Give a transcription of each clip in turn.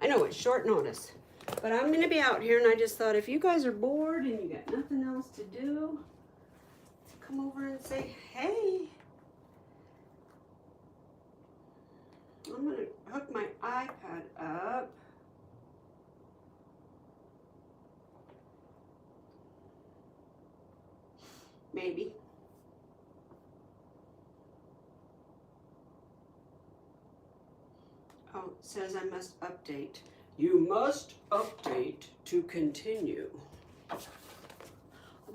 know it's short notice, but I'm gonna be out here, and I just thought if you guys are bored and you got nothing else to do, come over and say, hey. I'm gonna hook my iPad up. Maybe. Oh, it says I must update. You must update to continue. I'm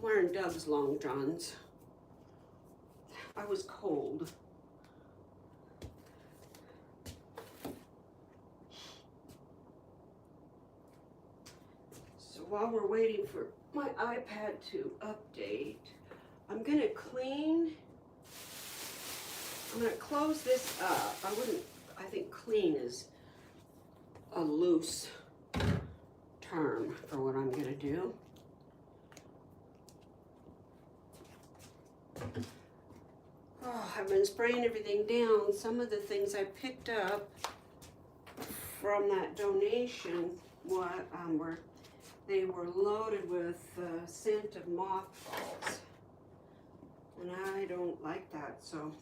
wearing Doug's long johns. I was cold. So while we're waiting for my iPad to update, I'm gonna close this up. I think clean is a loose term for what I'm gonna do. Oh, I've been spraying everything down. Some of the things I picked up from that donation they were loaded with scent of mothballs. And I don't like that, so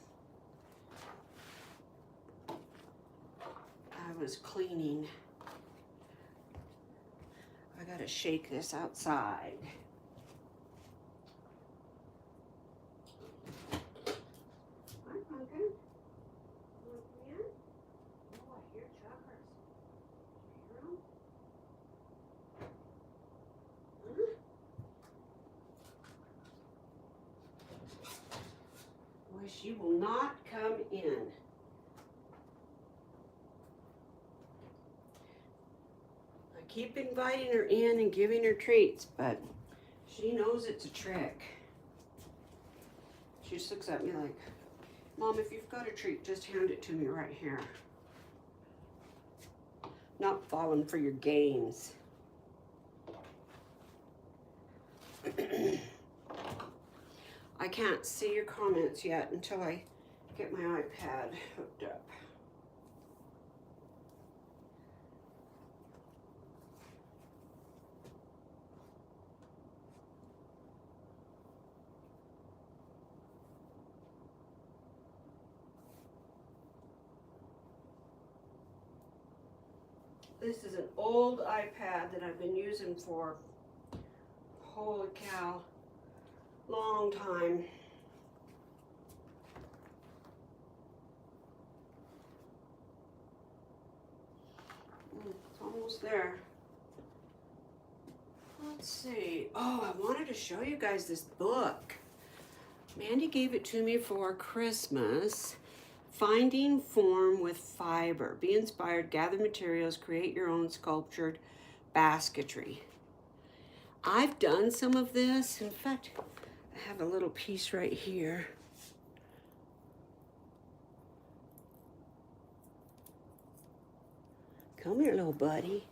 I was cleaning. I gotta shake this outside. Hi, Pumpkin. You wanna come in? Oh, I hear chuckers. You hear 'em? Boy, she will not come in. I keep inviting her in and giving her treats, but she knows it's a trick. She just looks at me like, Mom, if you've got a treat, just hand it to me right here. Not falling for your games. I can't see your comments yet until I get my iPad hooked up. This is an old iPad that I've been using for, holy cow, long time. It's almost there. Let's see. Oh, I wanted to show you guys this book. Mandy gave it to me for Christmas. Finding Form with Fiber. Be inspired, gather materials, create your own sculptured basketry. I've done some of this. In fact, I have a little piece right here. Come here, little buddy.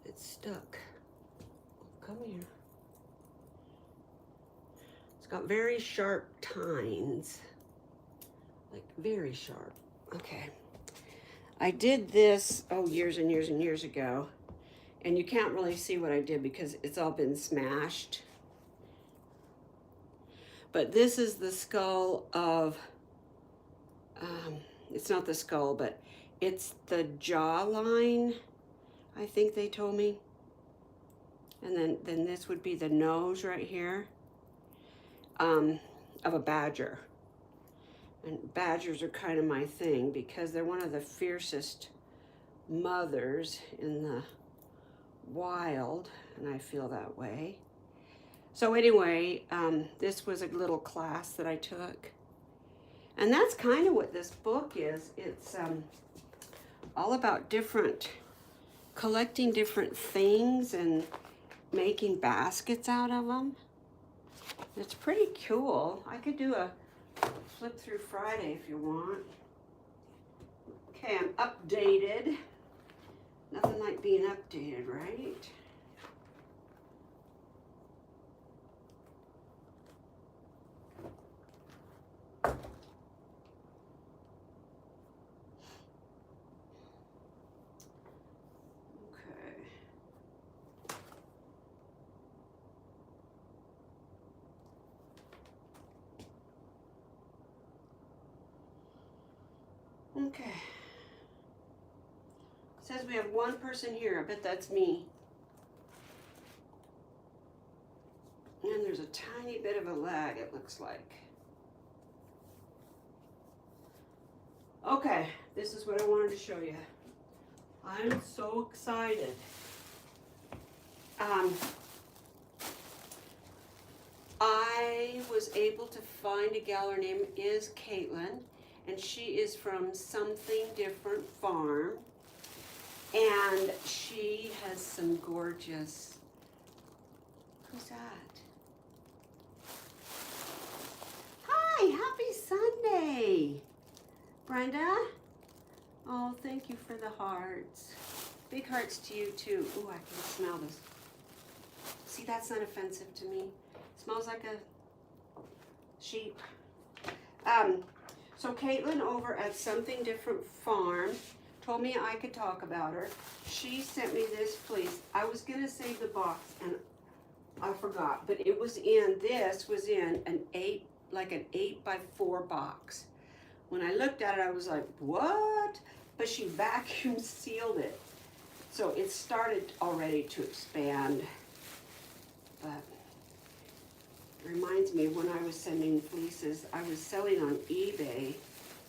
It's stuck. Come here. It's got very sharp tines. Like very sharp. Okay. I did this, years and years and years ago. And you can't really see what I did because it's all been smashed. But this is the skull of, it's not the skull, but it's the jawline, I think they told me. And then this would be the nose right here, of a badger. And badgers are kind of my thing because they're one of the fiercest mothers in the wild, and I feel that way. So anyway, this was a little class that I took. And that's kind of what this book is. It's all about collecting different things and making baskets out of them. It's pretty cool. I could do a flip through Friday if you want. Okay, I'm updated. Nothing like being updated, right? Okay. It says we have one person here. I bet that's me. And there's a tiny bit of a lag, it looks like. Okay, this is what I wanted to show you. I'm so excited. I was able to find a gal, her name is Caitlin, and she is from Something Different Farm. And she has some gorgeous, who's that? Hi, happy Sunday, Brenda. Oh, thank you for the hearts. Big hearts to you too. Ooh, I can smell this. See, that's not offensive to me. Smells like a sheep. So Caitlin over at Something Different Farm told me I could talk about her. She sent me this fleece. I was gonna save the box and I forgot, but it was in, this was in an 8x4 box. When I looked at it, I was like, what? But she vacuum sealed it. So it started already to expand. But it reminds me of when I was sending fleeces, I was selling on eBay.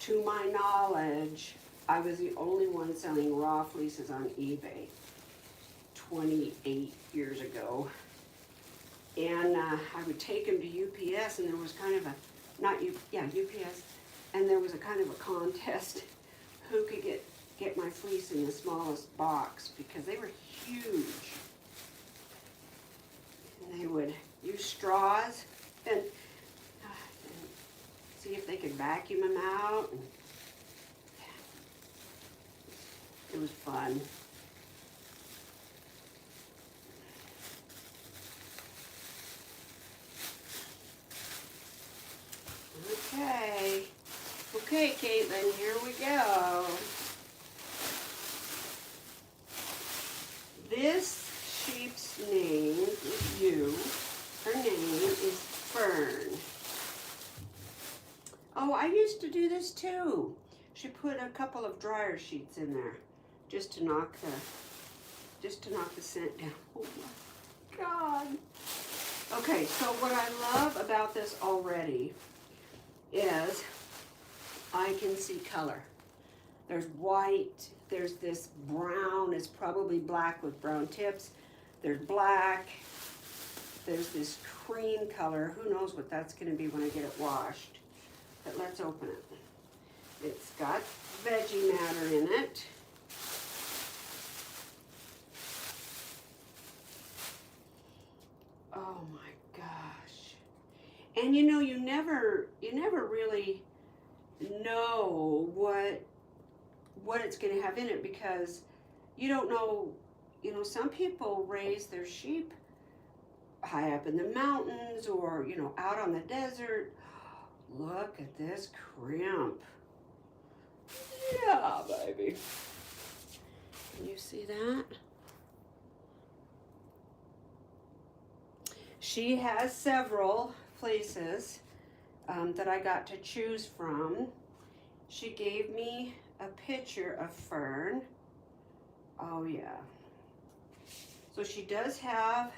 To my knowledge, I was the only one selling raw fleeces on eBay 28 years ago. And I would take them to UPS, and there was kind of a, UPS, and there was a kind of a contest who could get my fleece in the smallest box, because they were huge. And they would use straws and see if they could vacuum them out. And it was fun. Okay, Caitlin, here we go. This sheep's name is you. Her name is Fern. Oh, I used to do this too. She put a couple of dryer sheets in there just to knock the scent down. Oh my God. Okay, so what I love about this already is I can see color. There's white, there's this brown, it's probably black with brown tips. There's black, there's this cream color. Who knows what that's gonna be when I get it washed. But let's open it. It's got veggie matter in it. Oh my gosh. And you know, you never really know what it's going to have in it, because you don't know, you know, some people raise their sheep high up in the mountains or, you know, out on the desert. Look at this crimp. Yeah, baby. Can you see that? She has several fleeces that I got to choose from. She gave me a picture of Fern. Oh yeah. So she does have,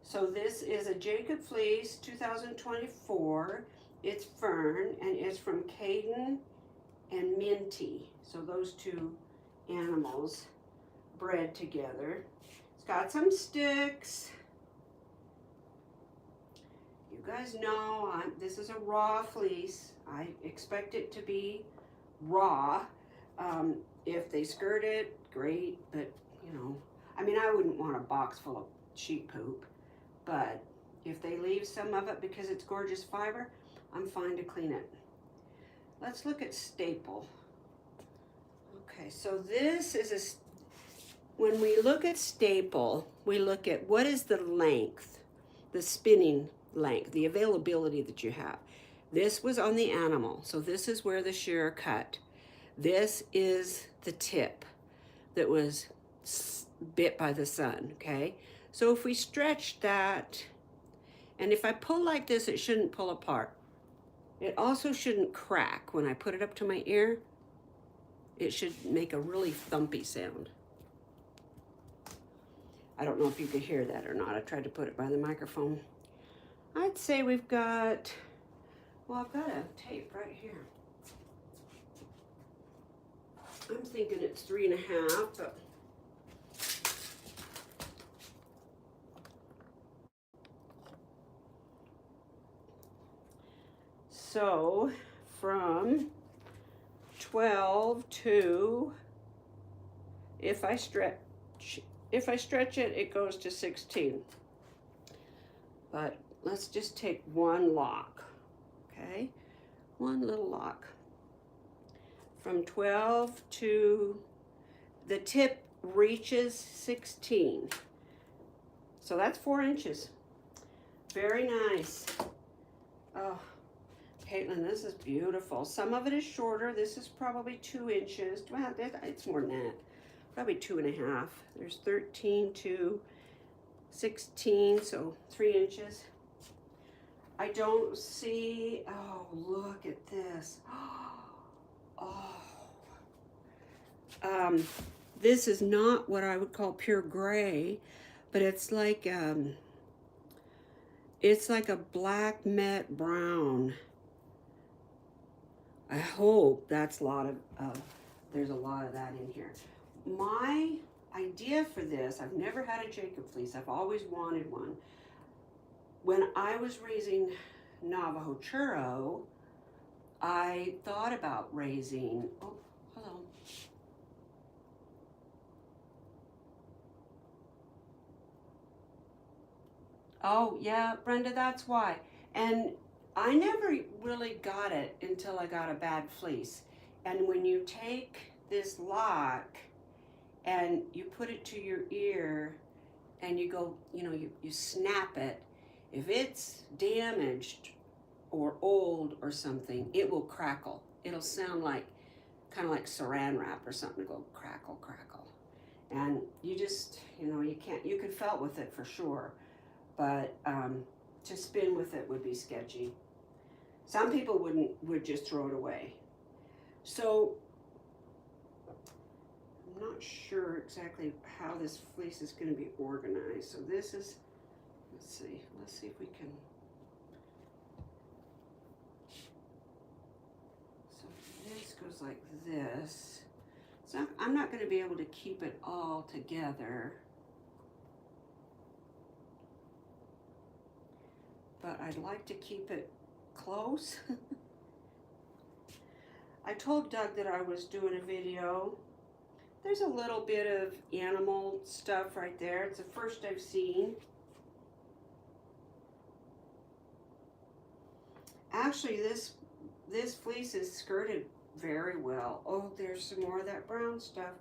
so this is a Jacob fleece 2024. It's Fern, and it's from Caden and Minty. So those two animals bred together. It's got some sticks. You guys know this is a raw fleece. I expect it to be raw. If they skirt it, great, but you know, I mean, I wouldn't want a box full of sheep poop, but if they leave some of it because it's gorgeous fiber, I'm fine to clean it. Let's look at staple. Okay, so this is when we look at staple, we look at what is the length, the spinning length, the availability that you have. This was on the animal, so this is where the shearer cut. This is the tip that was bit by the sun, okay? So if we stretch that, and if I pull like this, it shouldn't pull apart. It also shouldn't crack. When I put it up to my ear, it should make a really thumpy sound. I don't know if you could hear that or not. I tried to put it by the microphone. I'd say we've got, well, I've got a tape right here. I'm thinking it's 3.5, but so from 12 to, if I stretch it, it goes to 16. But let's just take one lock, okay? One little lock. From 12 to, the tip reaches 16. So that's 4 inches. Very nice. Oh, Caitlin, this is beautiful. Some of it is shorter. This is probably 2 inches. Well, it's more than that. Probably 2.5. There's 13 to 16, so 3 inches. I don't see, oh, look at this. Oh. This is not what I would call pure gray, but it's like a black matte brown. I hope that's a lot of, there's a lot of that in here. My idea for this, I've never had a Jacob fleece. I've always wanted one. When I was raising Navajo churro, I thought about raising, oh, hello. Oh, yeah, Brenda, that's why. And I never really got it until I got a bad fleece. And when you take this lock and you put it to your ear and you go, you snap it, if it's damaged or old or something, it will crackle. It'll sound like, kind of like saran wrap or something, go crackle, crackle. And you just, you could felt with it for sure, but to spin with it would be sketchy. Some people would just throw it away. So I'm not sure exactly how this fleece is going to be organized. So this is, let's see if we can. So this goes like this. So I'm not going to be able to keep it all together. But I'd like to keep it close. I told Doug that I was doing a video. There's a little bit of animal stuff right there. It's the first I've seen. Actually, this fleece is skirted very well. Oh, there's some more of that brown stuff.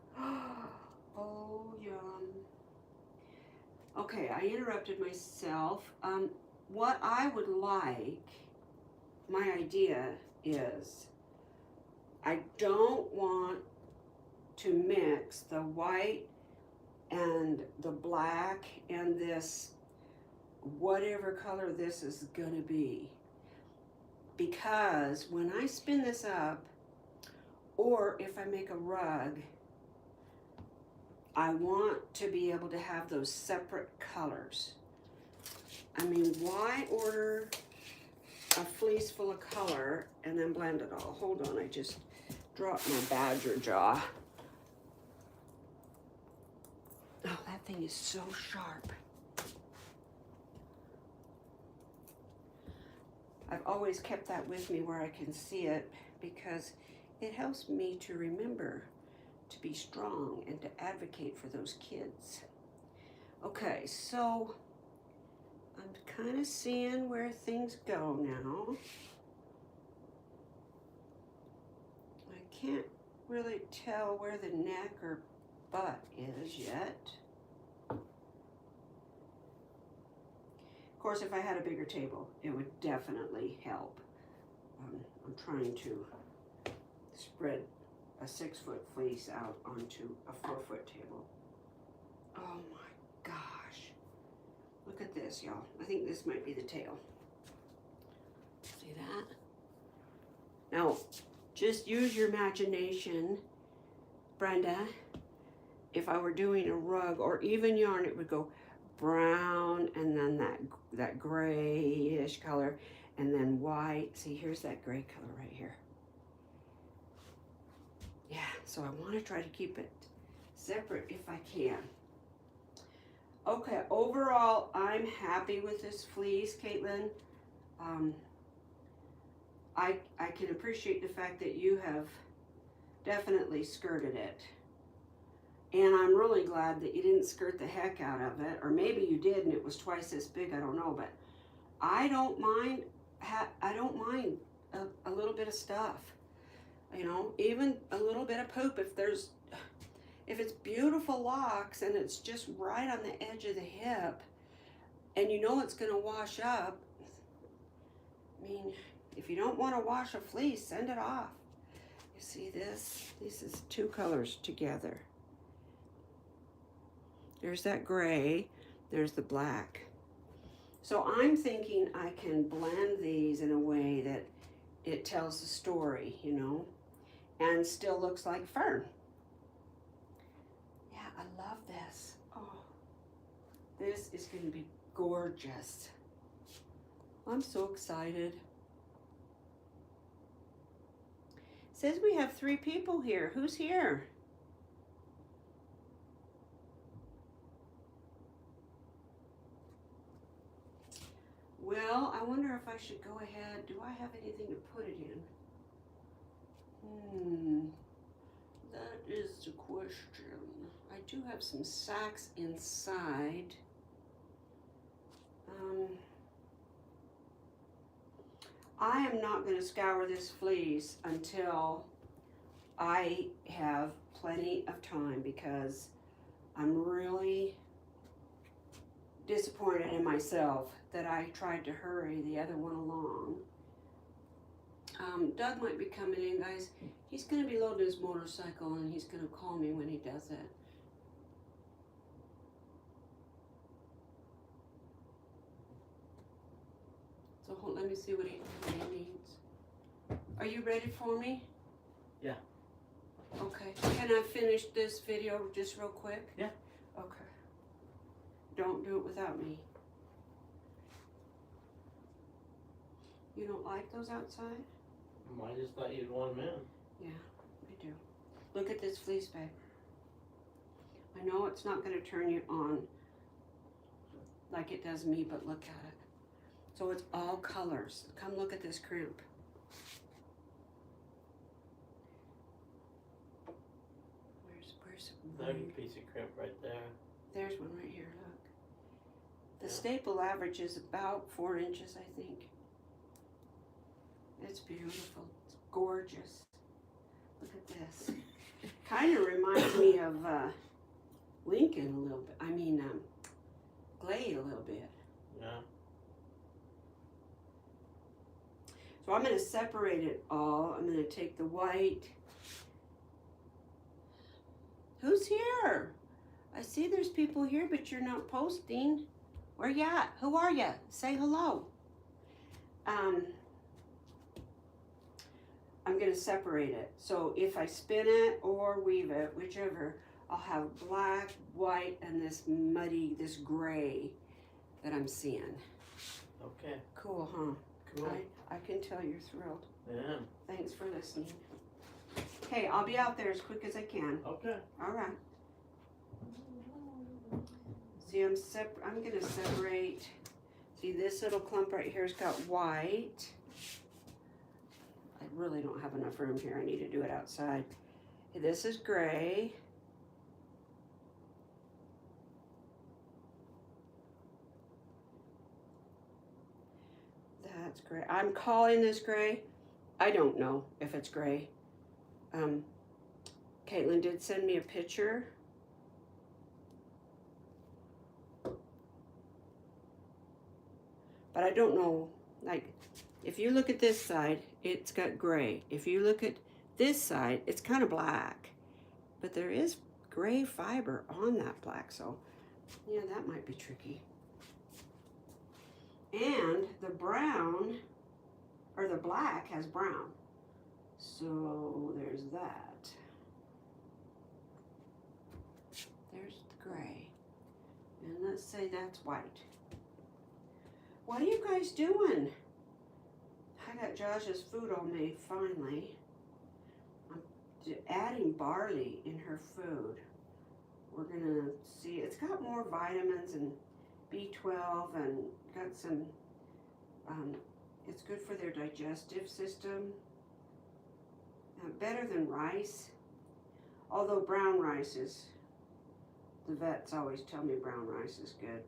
Oh, yum. Okay, I interrupted myself. What I would like, my idea is, I don't want to mix the white and the black and this, whatever color this is gonna be. Because when I spin this up, or if I make a rug, I want to be able to have those separate colors. I mean, why order a fleece full of color and then blend it all? Hold on, I just dropped my badger jaw. Oh, that thing is so sharp. I've always kept that with me where I can see it because it helps me to remember to be strong and to advocate for those kids. Okay, so I'm kind of seeing where things go now. I can't really tell where the neck or butt is yet. Of course, if I had a bigger table, it would definitely help. I'm trying to spread a 6-foot fleece out onto a 4-foot table. Oh my gosh. Look at this, y'all. I think this might be the tail. See that? So just use your imagination, Brenda. If I were doing a rug or even yarn, it would go brown and then that grayish color and then white. See, here's that gray color right here. Yeah, so I want to try to keep it separate if I can. Okay, overall, I'm happy with this fleece, Caitlin. I can appreciate the fact that you have definitely skirted it. And I'm really glad that you didn't skirt the heck out of it. Or maybe you did and it was twice this big, I don't know. But I don't mind, a little bit of stuff. You know, even a little bit of poop if it's beautiful locks and it's just right on the edge of the hip and you know it's gonna wash up. I mean, if you don't want to wash a fleece, send it off. You see this? This is two colors together. There's that gray, there's the black. So I'm thinking I can blend these in a way that it tells the story, you know, and still looks like fern. Yeah, I love this. Oh, this is going to be gorgeous. I'm so excited. It says we have 3 people here. Who's here? Well, I wonder if I should go ahead. Do I have anything to put it in? That is the question. I do have some sacks inside. I am not going to scour this fleece until I have plenty of time because I'm really disappointed in myself that I tried to hurry the other one along. Doug might be coming in, guys. He's going to be loading his motorcycle and he's going to call me when he does it. So let me see what he needs. Are you ready for me? Yeah. Okay. Can I finish this video just real quick? Yeah. Okay. Don't do it without me. You don't like those outside? I just thought you'd want them in. Yeah, I do. Look at this fleece, babe. I know it's not going to turn you on like it does me, but look at it. So it's all colors. Come look at this crimp. Where's There's a piece of crimp right there. There's one right here, look. The staple average is about 4 inches, I think. It's beautiful. It's gorgeous. Look at this. Kind of reminds me of Lincoln a little bit. I mean, Glade a little bit. Yeah. So I'm going to separate it all. I'm going to take the white. Who's here? I see there's people here, but you're not posting. Where you at? Who are you? Say hello. I'm going to separate it. So if I spin it or weave it, whichever, I'll have black, white, and this muddy, this gray that I'm seeing. Okay. Cool, huh? Cool. I can tell you're thrilled. Yeah. Thanks for listening. Okay, I'll be out there as quick as I can. Okay. All right. See, I'm going to separate. See, this little clump right here has got white. I really don't have enough room here. I need to do it outside. This is gray. That's gray. I'm calling this gray. I don't know if it's gray. Caitlin did send me a picture. But I don't know, like, if you look at this side, it's got gray. If you look at this side, it's kind of black. But there is gray fiber on that black, so yeah, that might be tricky. And the brown, or the black has brown. So there's that. There's the gray. And let's say that's white. What are you guys doing? I got Josh's food all made finally. I'm adding barley in her food. We're gonna see, it's got more vitamins and B12 and got some, it's good for their digestive system. Better than rice. Although brown rice is, the vets always tell me brown rice is good.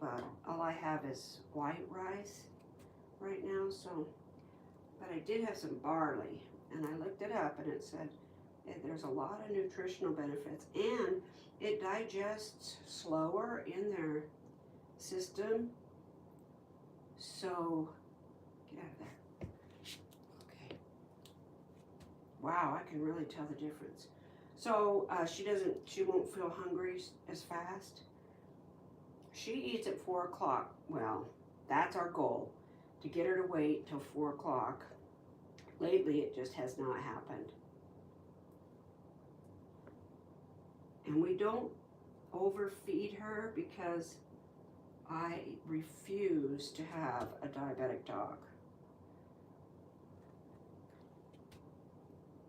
But all I have is white rice right now, so, but I did have some barley, and I looked it up and it said there's a lot of nutritional benefits, and it digests slower in their system. So, get out of there. Okay. Wow, I can really tell the difference. So she won't feel hungry as fast. She eats at 4 o'clock. Well, that's our goal, to get her to wait till 4 o'clock. Lately, it just has not happened. And we don't overfeed her because I refuse to have a diabetic dog.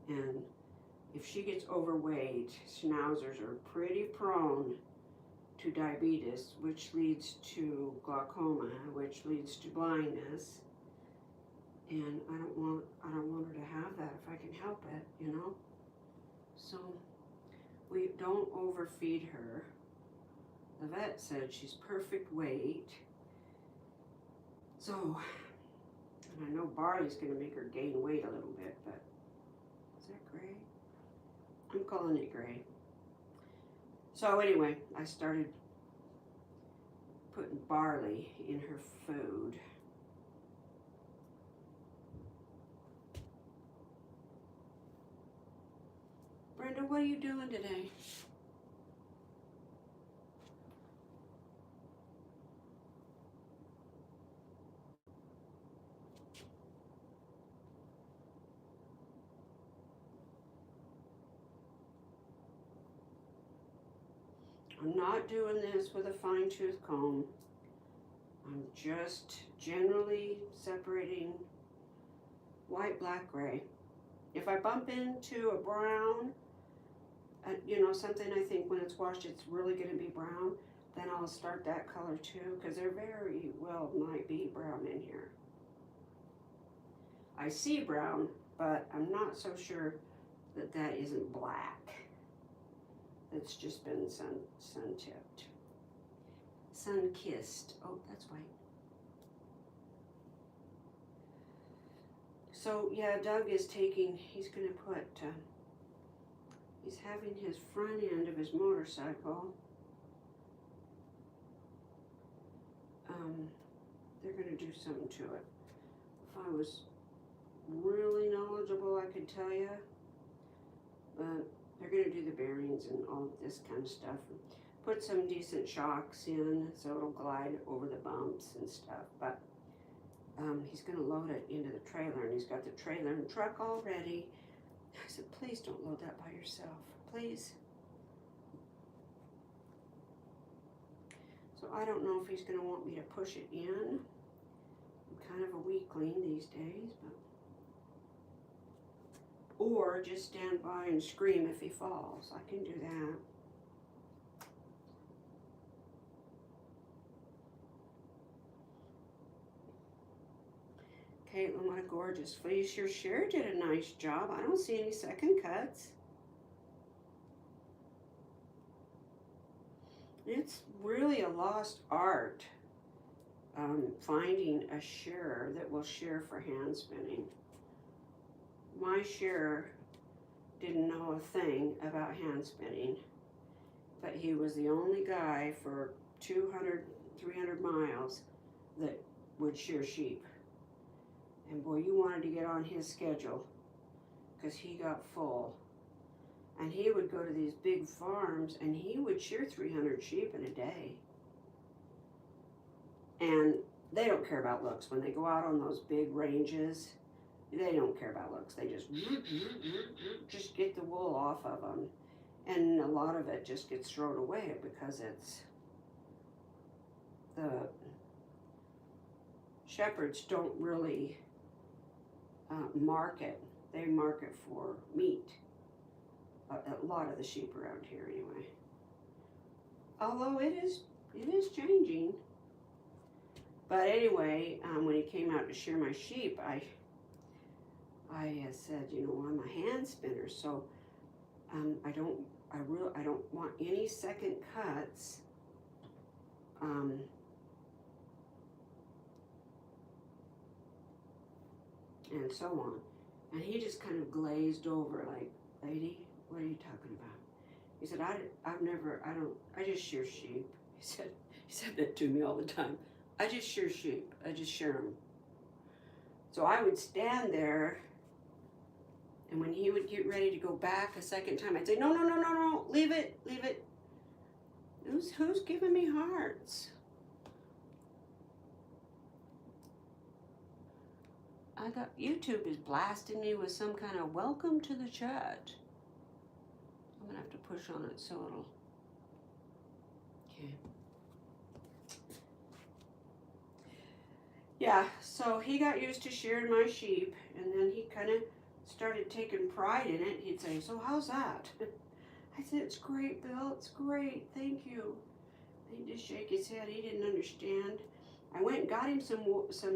And if she gets overweight, schnauzers are pretty prone to diabetes, which leads to glaucoma, which leads to blindness. And I don't want her to have that if I can help it, you know? So we don't overfeed her. The vet said she's perfect weight. So, and I know barley's gonna make her gain weight a little bit, but is that gray? I'm calling it gray. So anyway, I started putting barley in her food. Brenda, what are you doing today? I'm not doing this with a fine-tooth comb. I'm just generally separating white, black, gray. If I bump into a brown, you know, something I think when it's washed it's really going to be brown, then I'll start that color too, because there very well might be brown in here. I see brown, but I'm not so sure that that isn't black. It's just been sun-tipped. Sun-kissed. Oh, that's white. So, yeah, Doug is he's going to put, he's having his front end of his motorcycle. They're going to do something to it. If I was really knowledgeable, I could tell you. But they're going to do the bearings and all this kind of stuff. Put some decent shocks in so it'll glide over the bumps and stuff. But he's going to load it into the trailer, and he's got the trailer and truck all ready. I said, please don't load that by yourself, please. So I don't know if he's going to want me to push it in. I'm kind of a weakling these days, but or just stand by and scream if he falls. I can do that. Caitlin, what a gorgeous fleece. Your share did a nice job. I don't see any second cuts. It's really a lost art, finding a shearer that will shear for hand spinning. My shearer didn't know a thing about hand spinning, but he was the only guy for 200, 300 miles that would shear sheep. And boy, you wanted to get on his schedule because he got full. And he would go to these big farms and he would shear 300 sheep in a day. And they don't care about looks. When they go out on those big ranges, they don't care about looks. They just get the wool off of them. And a lot of it just gets thrown away because the shepherds don't really market. They market for meat. A lot of the sheep around here anyway. Although it is changing. But anyway, when he came out to shear my sheep, I said, you know, I'm a hand spinner, so I don't want any second cuts. And so on. And he just kind of glazed over like, lady, what are you talking about? He said, I just shear sheep. He said that to me all the time. I just shear sheep. I just shear them. So I would stand there, and when he would get ready to go back a second time, I'd say, no, leave it. Who's giving me hearts? I got YouTube is blasting me with some kind of welcome to the church. I'm gonna have to push on it so it'll. Okay. Yeah, so he got used to shearing my sheep, and then he kind of started taking pride in it. He'd say, so how's that? I said, it's great, Bill, it's great, thank you. He'd just shake his head, he didn't understand. I went and got him some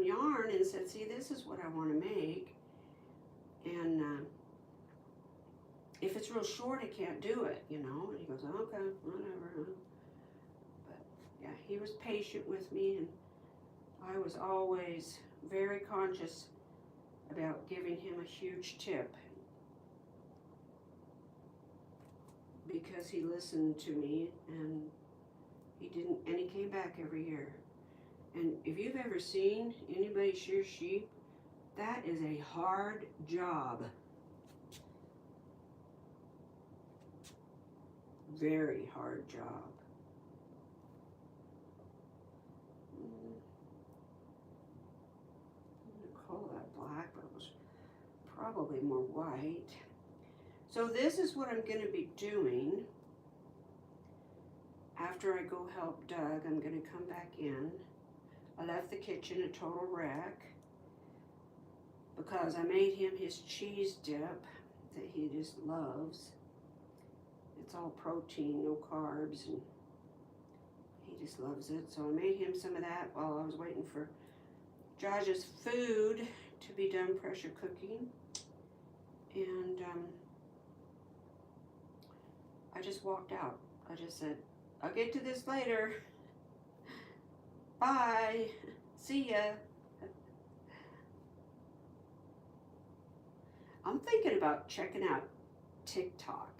yarn and said, see, this is what I want to make. And if it's real short, I can't do it, you know. And he goes, okay, whatever. But yeah, he was patient with me, and I was always very conscious about giving him a huge tip, because he listened to me, and he came back every year. And if you've ever seen anybody shear sheep, that is a hard job. Very hard job. I'm gonna call that black, but it was probably more white. So this is what I'm gonna be doing. After I go help Doug, I'm gonna come back in. I left the kitchen a total wreck because I made him his cheese dip that he just loves. It's all protein, no carbs, and he just loves it. So I made him some of that while I was waiting for Josh's food to be done pressure cooking. And I just walked out. I just said, I'll get to this later. Bye. See ya. I'm thinking about checking out TikTok.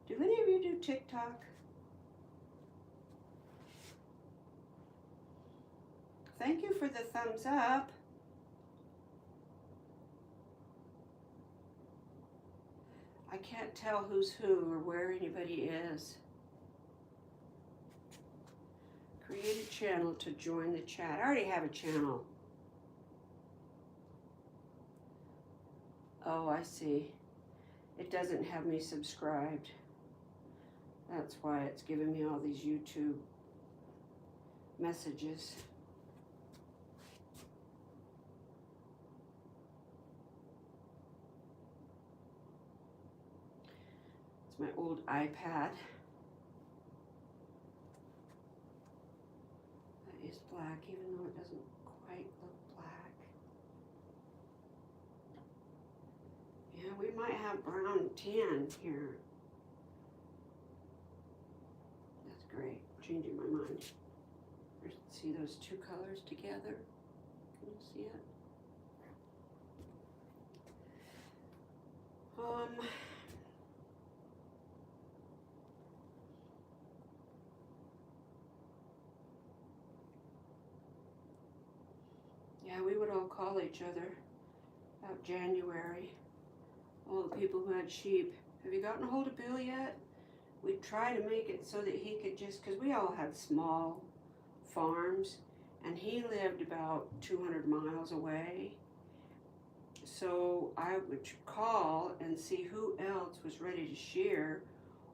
Do any of you do TikTok? Thank you for the thumbs up. I can't tell who's who or where anybody is. Create a channel to join the chat. I already have a channel. Oh, I see. It doesn't have me subscribed. That's why it's giving me all these YouTube messages. It's my old iPad. That is black, even though it doesn't quite look black. Yeah, we might have brown tan here. That's great. Changing my mind. See those two colors together? Can you see it? Yeah, we would all call each other about January. All the people who had sheep. Have you gotten a hold of Bill yet? We'd try to make it so that he could just, because we all had small farms, and he lived about 200 miles away. So I would call and see who else was ready to shear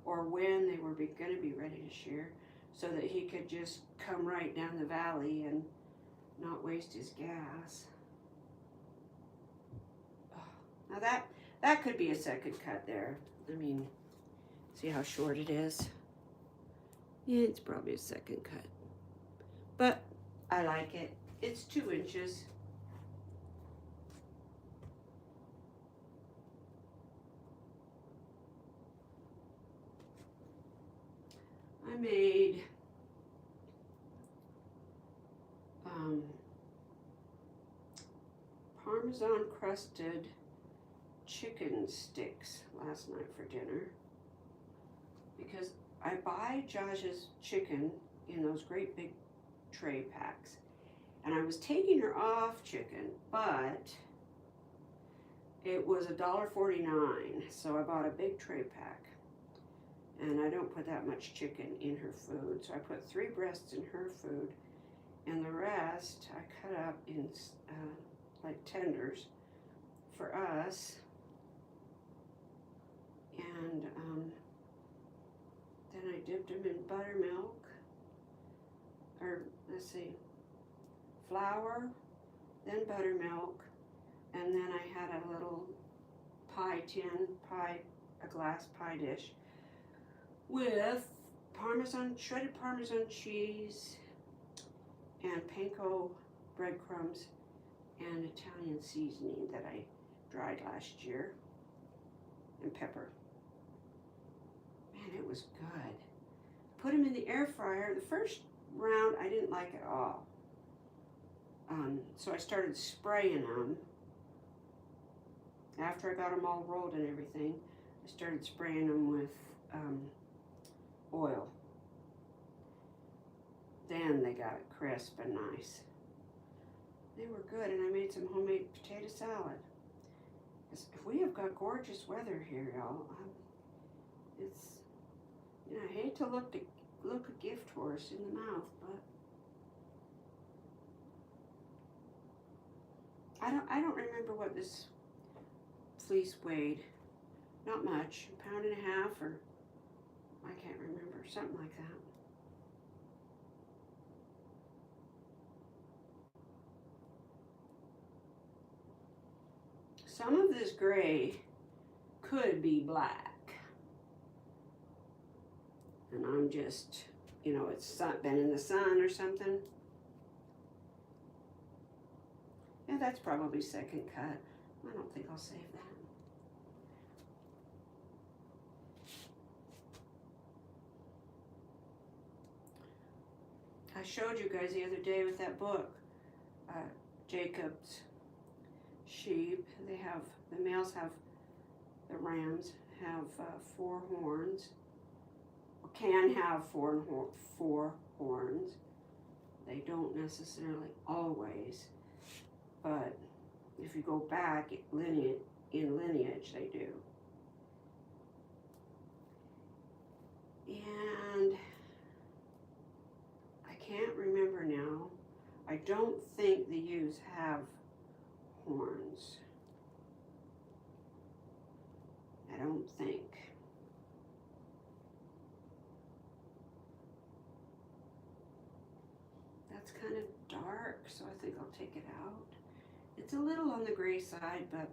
or when they were going to be ready to shear so that he could just come right down the valley and not waste his gas. Oh, now that could be a second cut there. I mean, see how short it is? Yeah, it's probably a second cut. But I like it. It's 2 inches. I made Parmesan crusted chicken sticks last night for dinner because I buy Jaja's chicken in those great big tray packs, and I was taking her off chicken, but it was $1.49, so I bought a big tray pack, and I don't put that much chicken in her food, so I put 3 breasts in her food, and the rest I cut up in like tenders for us, and then I dipped them in buttermilk, or let's see, flour, then buttermilk, and then I had a little a glass pie dish with shredded Parmesan cheese and panko breadcrumbs and Italian seasoning that I dried last year, and pepper. Man, it was good. Put them in the air fryer. The first round I didn't like at all. So I started spraying them. After I got them all rolled and everything, I started spraying them with oil. Then they got crisp and nice. They were good, and I made some homemade potato salad. If we have got gorgeous weather here, y'all, it's, you know, I hate to look a gift horse in the mouth, but I don't remember what this fleece weighed. Not much, 1.5 pounds, or I can't remember, something like that. Some of this gray could be black. And I'm just, you know, it's been in the sun or something. Yeah, that's probably second cut. I don't think I'll save that. I showed you guys the other day with that book, Jacob's sheep. The males have, the rams have 4 horns, or can have 4 horns. They don't necessarily always, but if you go back in lineage, they do. And I can't remember now. I don't think the ewes have horns. I don't think. That's kind of dark, so I think I'll take it out. It's a little on the gray side, but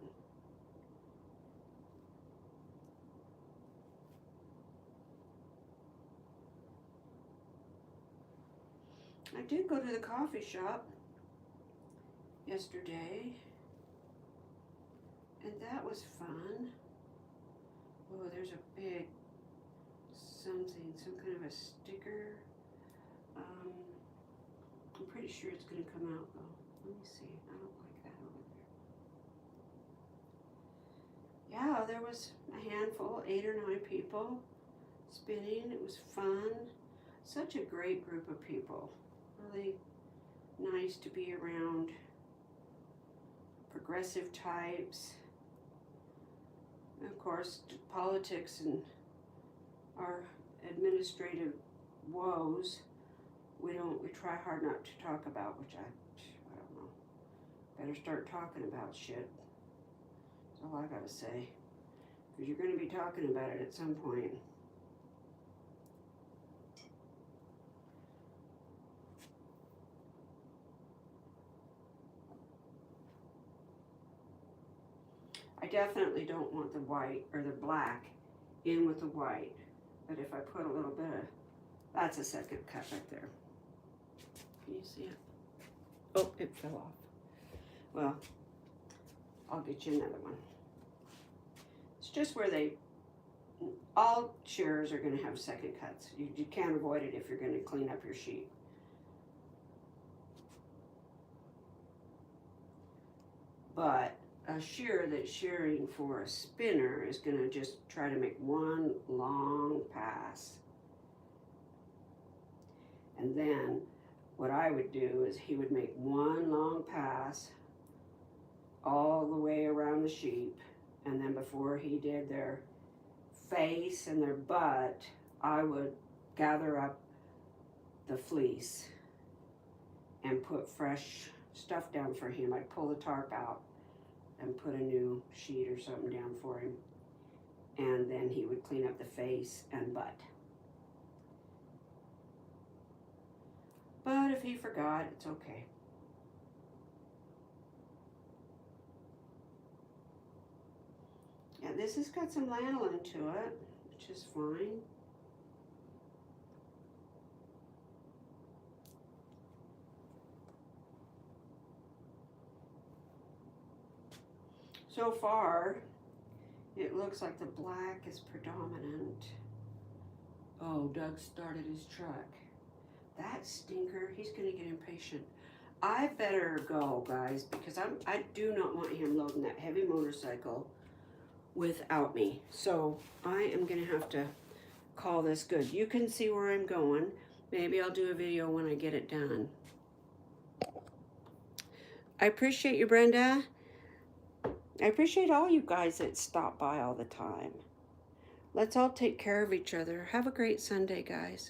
I did go to the coffee shop yesterday, and that was fun. Oh, there's a big something, some kind of a sticker. I'm pretty sure it's going to come out though. Let me see. I don't like that over there. Yeah, there was a handful, 8 or 9 people spinning. It was fun. Such a great group of people. Really nice to be around. Progressive types. Of course, politics and our administrative woes we try hard not to talk about, which I don't know. Better start talking about shit. That's all I gotta say. Because you're gonna be talking about it at some point. I definitely don't want the white or the black in with the white. But if I put a little bit of, that's a second cut right there. Can you see it? Oh, it fell off. Well, I'll get you another one. It's just where all shearers are gonna have second cuts. You can't avoid it if you're gonna clean up your sheet. But a shearer that's shearing for a spinner is gonna just try to make one long pass. And then what I would do is he would make one long pass all the way around the sheep, and then before he did their face and their butt, I would gather up the fleece and put fresh stuff down for him. I'd pull the tarp out and put a new sheet or something down for him, and then he would clean up the face and butt. But if he forgot, it's okay. Yeah, this has got some lanolin to it, which is fine. So far, it looks like the black is predominant. Oh, Doug started his truck. That stinker, he's gonna get impatient. I better go, guys, because I do not want him loading that heavy motorcycle without me. So I am gonna have to call this good. You can see where I'm going. Maybe I'll do a video when I get it done. I appreciate you, Brenda. I appreciate all you guys that stop by all the time. Let's all take care of each other. Have a great Sunday, guys.